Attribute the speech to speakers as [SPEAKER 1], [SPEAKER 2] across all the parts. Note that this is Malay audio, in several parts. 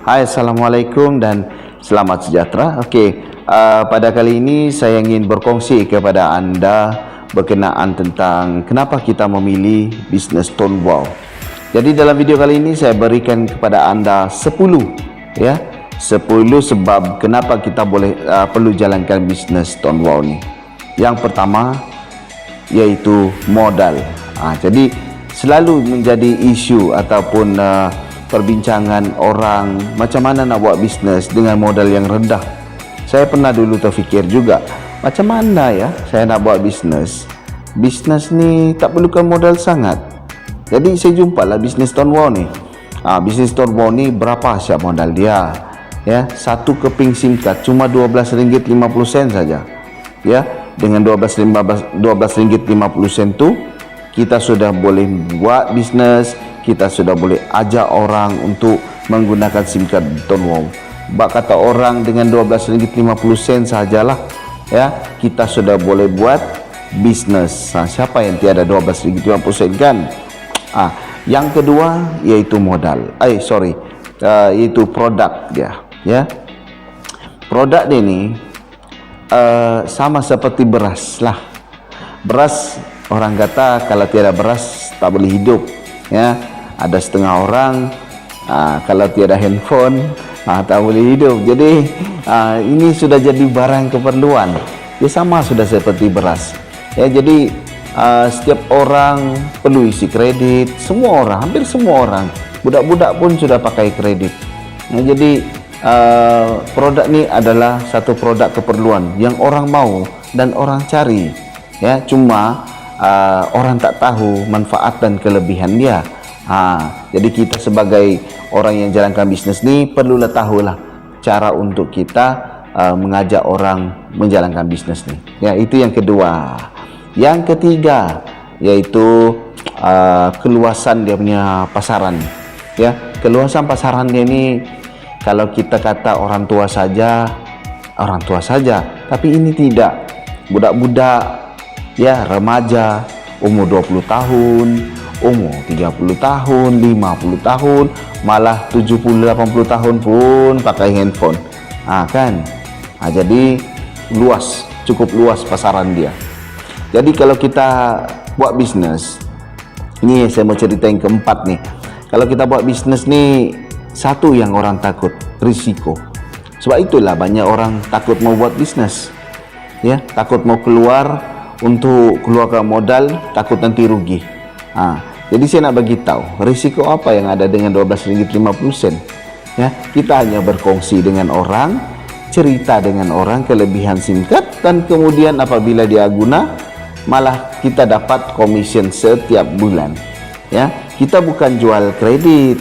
[SPEAKER 1] Hai, Assalamualaikum dan selamat sejahtera. Pada kali ini saya ingin berkongsi kepada anda berkenaan tentang kenapa kita memilih bisnes Tonwow. Jadi dalam video kali ini saya berikan kepada anda 10 sebab kenapa kita perlu jalankan bisnes Tonwow ni. Yang pertama yaitu modal. Jadi selalu menjadi isu ataupun perbincangan orang macam mana nak buat bisnes dengan modal yang rendah. Saya pernah dulu terfikir juga, macam mana ya saya nak buat bisnes ni tak perlukan modal sangat. Jadi saya jumpalah bisnes Tonwow ni. Bisnes Tonwow ni berapa siap modal dia? Ya, satu keping SIM card cuma RM12.50 saja. Ya, dengan RM12.50 tu kita sudah boleh buat bisnes, kita sudah boleh ajak orang untuk menggunakan SIM card Tonwow. Bak kata orang dengan RM12.50 sajalah ya, kita sudah boleh buat bisnes. Siapa yang tiada RM12.50 kan? Yang kedua yaitu modal. Yaitu produk dia, ya. Produk dia ni sama seperti beras lah. Beras, orang kata kalau tiada beras tak boleh hidup, ya. Ada setengah orang kalau tiada handphone tak boleh hidup. Jadi ini sudah jadi barang keperluan. Dia sama sudah seperti beras. Ya, jadi setiap orang perlu isi kredit. Semua orang, hampir semua orang, budak-budak pun sudah pakai kredit. Jadi produk ni adalah satu produk keperluan yang orang mau dan orang cari. Ya, cuma orang tak tahu manfaat dan kelebihan dia. Jadi kita sebagai orang yang jalankan bisnes ni perlulah tahulah cara untuk kita mengajak orang menjalankan bisnes ni. Ya, itu yang kedua. Yang ketiga yaitu keluasan dia punya pasaran. Ya, keluasan pasaran dia ni kalau kita kata orang tua saja, tapi ini tidak. Budak-budak, ya, remaja, umur 20 tahun, umur 30 tahun, 50 tahun, malah 70-80 tahun pun pakai handphone. Jadi luas, cukup luas pasaran dia. Jadi kalau kita buat bisnes, ini saya mau cerita yang keempat nih. Kalau kita buat bisnes nih, satu yang orang takut, risiko. Sebab itulah banyak orang takut mau buat bisnes. Ya, takut mau keluar untuk keluarkan modal, takut nanti rugi. Jadi saya nak bagi tahu risiko apa yang ada dengan RM12.50. Ya, kita hanya berkongsi dengan orang, cerita dengan orang kelebihan SIM card, dan kemudian apabila dia guna, malah kita dapat komisen setiap bulan. Ya, kita bukan jual kredit,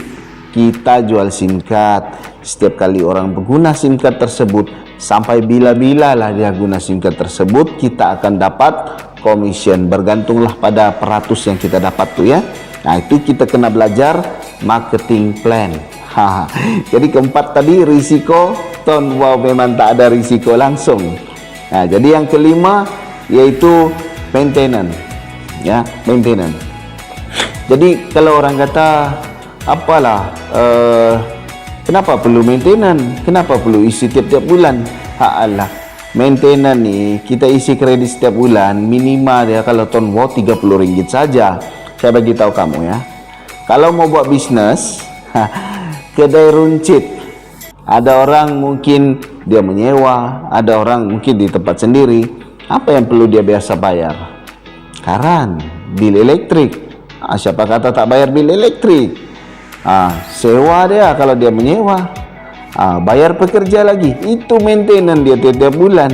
[SPEAKER 1] kita jual SIM card. Setiap kali orang pengguna SIM card tersebut, sampai bila-bila lah dia guna SIM card tersebut, kita akan dapat komisen. Bergantunglah pada peratus yang kita dapat tuh, ya. Itu kita kena belajar marketing plan. Jadi keempat tadi risiko, Tonwow memang tak ada risiko langsung. Jadi yang kelima yaitu maintenance. Ya, maintenance. Jadi kalau orang kata apalah, kenapa perlu maintenance? Kenapa perlu isi tiap-tiap bulan? Maintenance ni kita isi kredit setiap bulan minimal dia kalau Tonwow RM30 saja. Saya bagi tahu kamu, ya. Kalau mau buat bisnes kedai runcit, ada orang mungkin dia menyewa, ada orang mungkin di tempat sendiri. Apa yang perlu dia biasa bayar? Karan, bil elektrik. Siapa kata tak bayar bil elektrik? Sewa dia kalau dia menyewa, bayar pekerja lagi, itu maintenance dia tiap bulan,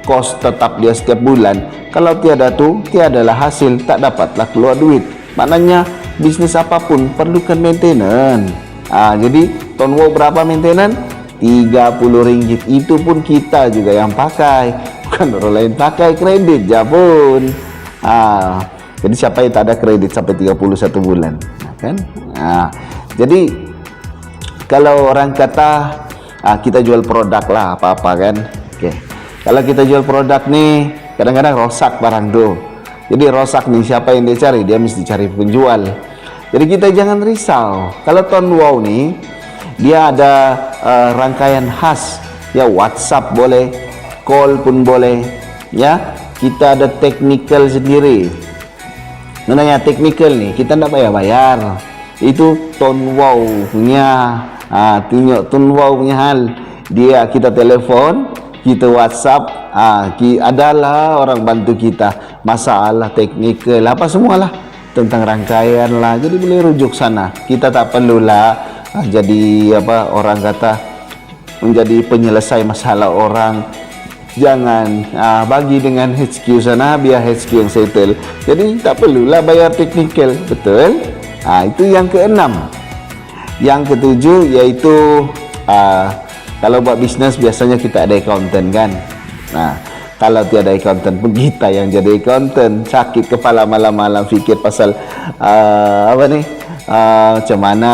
[SPEAKER 1] kos tetap dia setiap bulan. Kalau tiada tu, tiadalah hasil, tak dapatlah keluar duit. Maknanya bisnis apapun perlukan maintenance. Jadi Tonwow berapa maintenance? RM30. Itu pun kita juga yang pakai, bukan orang lain pakai, kredit je pun. Jadi siapa yang tak ada kredit sampai 31 bulan, kan? Jadi kalau orang kata kita jual produk lah apa-apa, kan? Kalau kita jual produk nih, kadang-kadang rosak barang tu. Jadi rosak nih, siapa yang dia cari? Dia mesti cari penjual. Jadi kita jangan risau. Kalau Tonwow nih, dia ada rangkaian khas, ya WhatsApp boleh, call pun boleh, ya. Kita ada technical sendiri. Namanya technical nih, kita tidak bayar-bayar. Itu Tone Wow punya, tunjuk Tone Wow punya hal. Dia kita telepon, kita WhatsApp, adalah orang bantu kita masalah teknikal apa semualah tentang rangkaian lah, jadi boleh rujuk sana. Kita tak perlulah jadi apa orang kata menjadi penyelesai masalah orang. Jangan bagi dengan HQ sana, biar HQ yang settle, jadi tak perlulah bayar teknikal, betul. Itu yang keenam. Yang ketujuh yaitu kalau buat bisnes biasanya kita ada accountant kan. Nah, kalau tiada accountant pun kita yang jadi accountant, sakit kepala malam-malam fikir pasal macam mana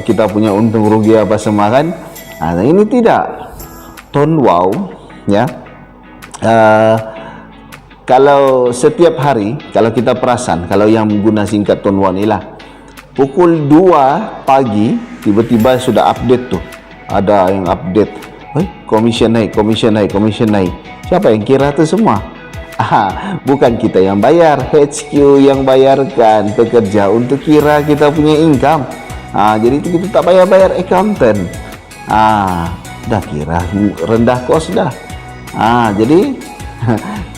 [SPEAKER 1] kita punya untung rugi apa semua kan. Ini tidak. Tone Wow, ya. Kalau setiap hari, kalau kita perasan, kalau yang guna singkat Tone Wow ni lah, pukul 2 pagi tiba-tiba sudah update tuh. Ada yang update, commission naik. Siapa yang kira tu semua? Bukan kita yang bayar, HQ yang bayarkan pekerja untuk kira kita punya income. Jadi itu kita tak bayar accountant. Dah kira rendah kos dah. Jadi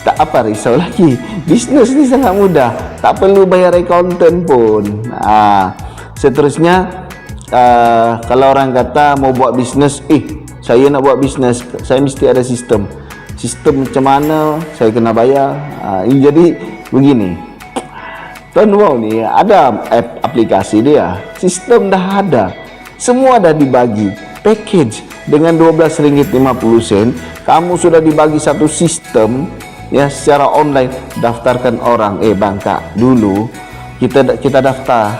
[SPEAKER 1] tak apa risau lagi. Bisnes ni sangat mudah, tak perlu bayar accountant pun. Seterusnya, kalau orang kata mau buat bisnes, saya nak buat bisnes, saya mesti ada sistem macam mana saya kena bayar. Jadi begini, Tone Wow ni ada aplikasi dia, sistem dah ada, semua dah dibagi package dengan RM12.50. Kamu sudah dibagi satu sistem, ya, secara online. Daftarkan orang, bangka dulu kita daftar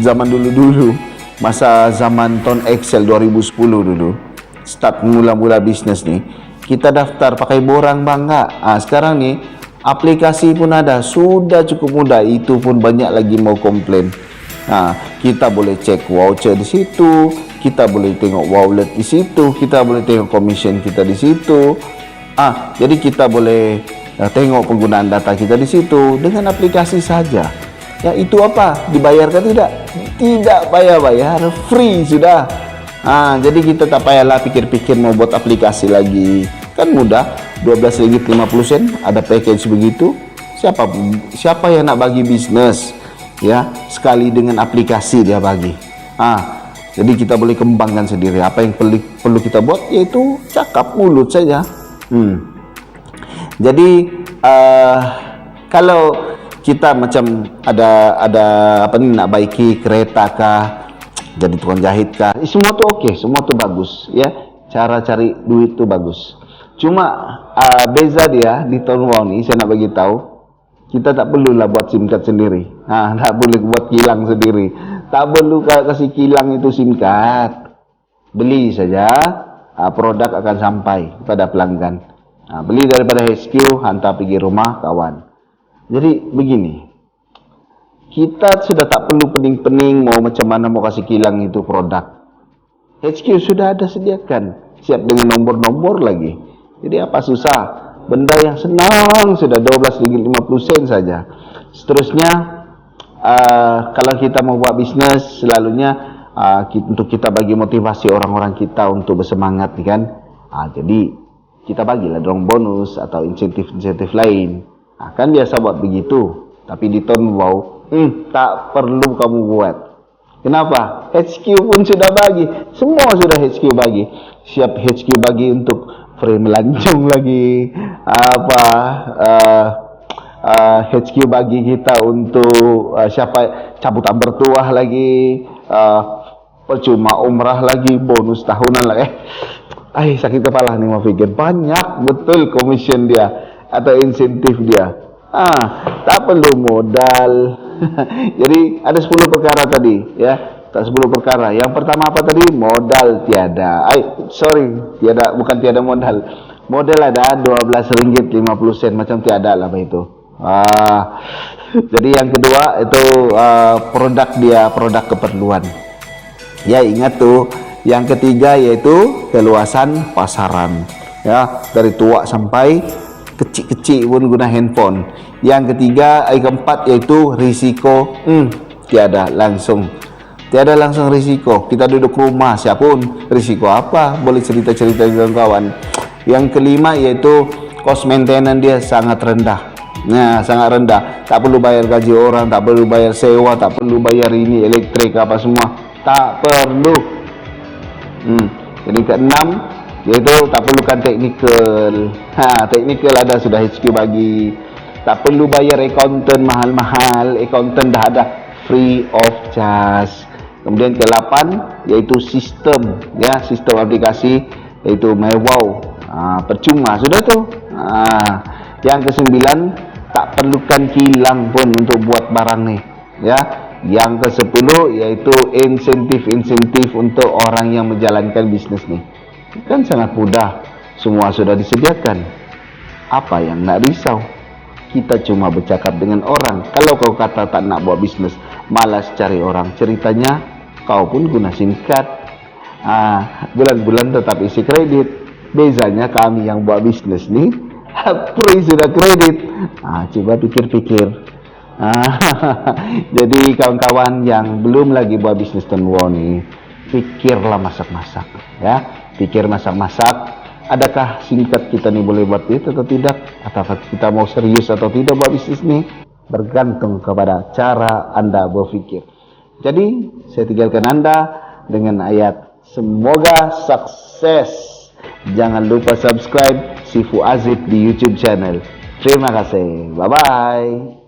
[SPEAKER 1] zaman dulu masa zaman Ton Excel 2010 dulu, start mula-mula bisnes ni, kita daftar pakai borang bangga. Sekarang ni aplikasi pun ada, sudah cukup mudah. Itu pun banyak lagi mau komplain. Kita boleh cek voucher di situ, kita boleh tengok wallet di situ, kita boleh tengok commission kita di situ. Jadi kita boleh tengok penggunaan data kita di situ dengan aplikasi saja. Ya, itu apa? Dibayarkan tidak? Tidak bayar, free sudah. Jadi kita tak payahlah pikir-pikir mau buat aplikasi lagi. Kan mudah, RM12.50 ada package begitu. Siapa yang nak bagi bisnes, ya, sekali dengan aplikasi dia bagi. Jadi kita boleh kembangkan sendiri. Apa yang perlu kita buat yaitu cakap mulut saja. Jadi kalau kita macam ada apa ni, nak baiki kereta kah, jadi tukang jahit kah, semua tu okey, semua tu bagus, ya. Cara cari duit tu bagus. Cuma beza dia di Tone Wow ni, saya nak bagi tahu, kita tak perlulah buat SIM card sendiri. Tak boleh buat kilang sendiri. Tak perlu kasih kilang itu SIM card. Beli saja, produk akan sampai pada pelanggan. Beli daripada HQ, hantar pergi rumah kawan. Jadi begini, kita sudah tak perlu pening-pening mau macam mana mau kasih kilang itu produk. HQ sudah ada sediakan, siap dengan nombor-nombor lagi. Jadi apa susah? Benda yang senang sudah RM12.50 saja. Seterusnya, kalau kita mau buat bisnes, selalunya untuk kita bagi motivasi orang-orang kita untuk bersemangat, kan? Jadi kita bagilah dong bonus atau insentif-insentif lain. Kan biasa buat begitu. Tapi di Tone Wow, tak perlu kamu buat. Kenapa? HQ pun sudah bagi. Semua sudah HQ bagi. Siap HQ bagi untuk frame lancung lagi. HQ bagi kita untuk siapa cabutan bertuah lagi. Percuma umrah lagi, bonus tahunan lagi. Sakit kepala nih mau pikir. Banyak betul commission dia atau insentif dia. Tak perlu modal. Jadi ada 10 perkara tadi, ya. Tak 10 perkara. Yang pertama apa tadi? Modal tiada. Tiada, bukan tiada modal. Modal ada RM12.50, macam tiada lah itu. Jadi yang kedua itu produk dia, produk keperluan. Ya, ingat tuh, Yang ketiga yaitu keluasan pasaran. Ya, dari tua sampai kecil-kecil pun guna handphone. Yang ketiga, keempat yaitu risiko. Tiada langsung risiko. Kita duduk rumah, siapapun risiko apa? Boleh cerita-cerita dengan kawan. Yang kelima yaitu cost maintenance dia sangat rendah. Nah, sangat rendah. Tak perlu bayar gaji orang, tak perlu bayar sewa, tak perlu bayar ini elektrik apa semua. Tak perlu. Jadi keenam yaitu tak perlukan technical. Technical ada sudah HQ bagi. Tak perlu bayar accountant mahal-mahal. Accountant dah ada free of charge. Kemudian ke-8 yaitu sistem, ya, sistem aplikasi yaitu MyWow. Percuma sudah tu. Yang ke-9 tak perlukan kilang pun untuk buat barang ni, ya. Yang ke-10 yaitu insentif untuk orang yang menjalankan bisnes ni. Kan sangat mudah, semua sudah disediakan. Apa yang nak risau? Kita cuma bercakap dengan orang. Kalau kau kata tak nak buat bisnes, malas cari orang, ceritanya kau pun guna SIM card. Bulan-bulan tetap isi kredit. Bezanya kami yang buat bisnes ni free sudah kredit. Coba pikir-pikir. Jadi kawan-kawan yang belum lagi buat bisnes Tonwo ni, pikirlah masak-masak, ya. Pikir masak-masak. Adakah singkat kita ni boleh buat itu atau tidak? Atau kita mau serius atau tidak buat bisnis ni? Bergantung kepada cara Anda berpikir. Jadi, saya tinggalkan Anda dengan ayat semoga sukses. Jangan lupa subscribe Sifu Azib di YouTube channel. Terima kasih. Bye-bye.